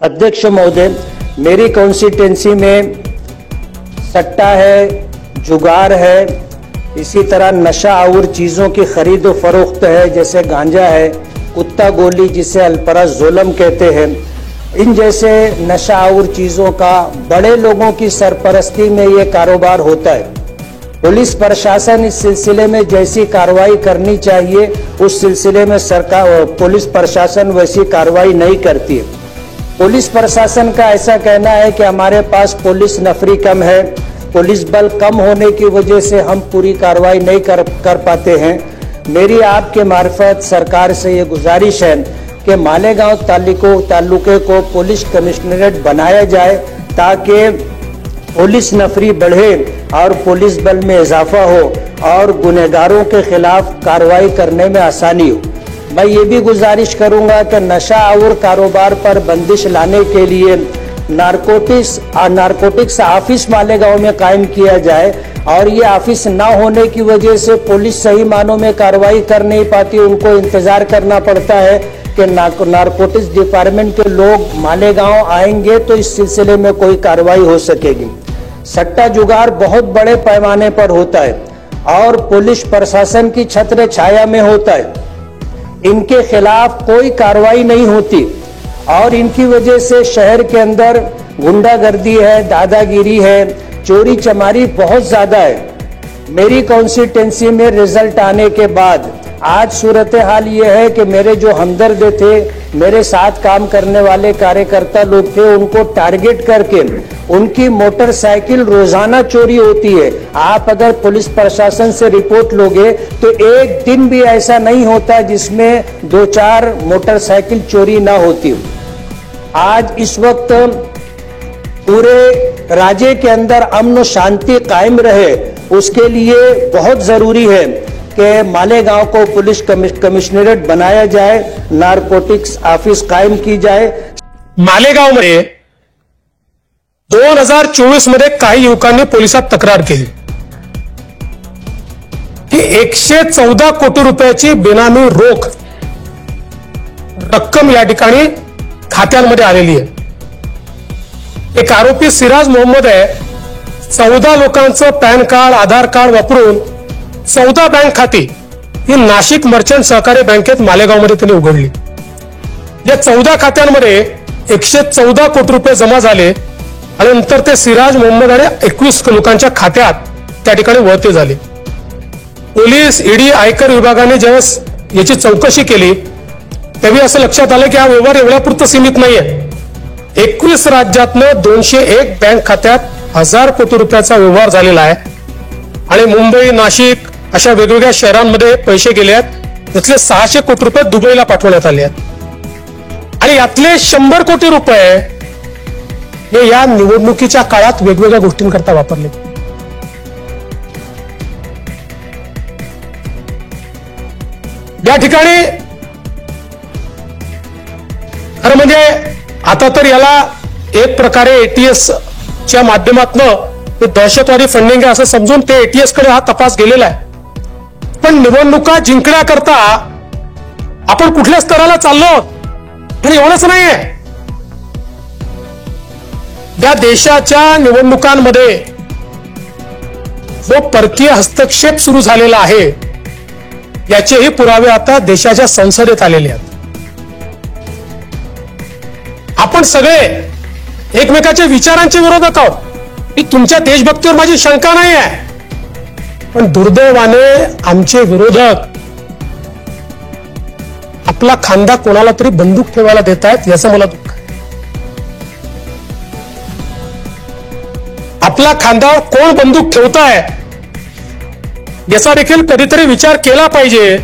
अध्यक्ष महोदय, मेरी कॉन्स्टिट्यूंसी में सट्टा है, जुगार है, इसी तरह नशा और चीजों की खरीद और फरोख्त है, जैसे गांजा है, कुत्ता गोली जिसे अल्परस जोलम कहते हैं। इन जैसे नशा और चीजों का बड़े लोगों की सरपरस्ती में ये कारोबार होता है। पुलिस प्रशासन इस सिलसिले में जैसी कार्रवाई करनी चाहिए उस सिलसिले में सरकार पुलिस प्रशासन वैसी कार्रवाई नहीं करती है। पुलिस प्रशासन का ऐसा कहना है कि हमारे पास पुलिस नफरी कम है, पुलिस बल कम होने की वजह से हम पूरी कार्रवाई नहीं कर पाते हैं। मेरी आपके मार्फत सरकार से ये गुजारिश है कि मालेगांव तालुके को पुलिस कमिश्नरेट बनाया जाए ताकि पुलिस नफरी बढ़े और पुलिस बल में इजाफा हो और गुनहगारों के खिलाफ कार्रवाई करने में आसानी हो। मैं ये भी गुजारिश करूंगा कि नशा और कारोबार पर बंदिश लाने के लिए नारकोटिक्स ऑफिस मालेगांव में कायम किया जाए और ये ऑफिस ना होने की वजह से पुलिस सही मानों में कार्रवाई कर नहीं पाती, उनको इंतजार करना पड़ता है कि नारकोटिक्स डिपार्टमेंट के लोग मालेगांव आएंगे तो इस सिलसिले में कोई कार्रवाई हो सकेगी। सट्टा जुगार बहुत बड़े पैमाने पर होता है और पुलिस प्रशासन की छत्र छाया में होता है। इनके खिलाफ कोई कार्रवाई नहीं होती और इनकी वजह से शहर के अंदर गुंडागर्दी है, दादागिरी है, चोरी चमारी बहुत ज्यादा है। मेरी कॉन्स्टिट्यूंसी में रिजल्ट आने के बाद आज सूरत हाल ये है कि मेरे जो हमदर्द थे, मेरे साथ काम करने वाले कार्यकर्ता लोग थे, उनको टारगेट करके उनकी मोटरसाइकिल रोजाना चोरी होती है। आप अगर पुलिस प्रशासन से रिपोर्ट लोगे तो एक दिन भी ऐसा नहीं होता जिसमें 2-4 मोटरसाइकिल चोरी ना होती। आज इस वक्त पूरे राज्य के अंदर अमन और शांति कायम रहे, उसके लिए बहुत जरूरी है कि मालेगांव को पुलिस कमिश्नरेट बनाया जाए, नारकोटिक्स ऑफिस कायम की जाए। मालेगांव मध्ये 2024 मध्ये काही युवकांनी पोलिसात तक्रार केली की 114 कोटी रुपयाची बेनामी रोख रक्कम या ठिकाणी खात्यांमध्ये आलेली आहे। एक आरोपी सिराज मोहम्मद आहे, 14 लोकांचं पॅन कार्ड, आधार कार्ड वापरून 14 बँक खाती ही नाशिक मर्चंट सहकारी बँकेत मालेगावमध्ये त्यांनी उघडली। या 14 खात्यांमध्ये 114 कोटी रुपये जमा झाले आणि नंतर ते सिराज मोहम्मद आणि 21 लोकांच्या खात्यात त्या ठिकाणी वळते झाले। पोलीस, ईडी, आयकर विभागाने जेव्हा याची चौकशी केली तेव्हा असं लक्षात आलं की हा व्यवहार एवढ्यापुरतं सीमित नाहीये। 21 राज्यातनं 201 बँक खात्यात 1000 कोटी रुपयाचा व्यवहार झालेला आहे आणि मुंबई, नाशिक अशा वेगवेगळ्या शहरांमध्ये पैसे गेले आहेत। त्यातले 600 कोटी रुपये दुबईला पाठवण्यात आले आहेत आणि यातले 100 कोटी रुपये हे या निवडणुकीच्या काळात वेगवेगळ्या गोष्टींकरता वापरले। या ठिकाणी खरं म्हणजे आता तर याला एक प्रकारे एटीएस च्या माध्यमातून दहशतवादी फंडिंग आहे असं समजून ते एटीएस कडे हा तपास गेलेला आहे। पण निवडणुका जिंकण्याकरता आपण कुठल्या स्तराला चाललो हे एवढंच नाहीये। या देशाच्या निवडणुकांमध्ये जो परकीय हस्तक्षेप सुरू झालेला आहे याचेही पुरावे आता देशाच्या संसदेत आलेले आहेत। आपण सगळे एकमेकाच्या विचारांचे विरोधक आहोत, ही तुमच्या देशभक्तीवर माझी शंका नाही आहे, पण दुर्दैवाने आमचे विरोधक आपला खांदा कोणाला तरी बंदूक ठेवायला देत आहेत याचं मला दुःख आहे। आपला खांद्यावर कोण बंदूक ठेवताय याचा देखील कधीतरी विचार केला पाहिजे।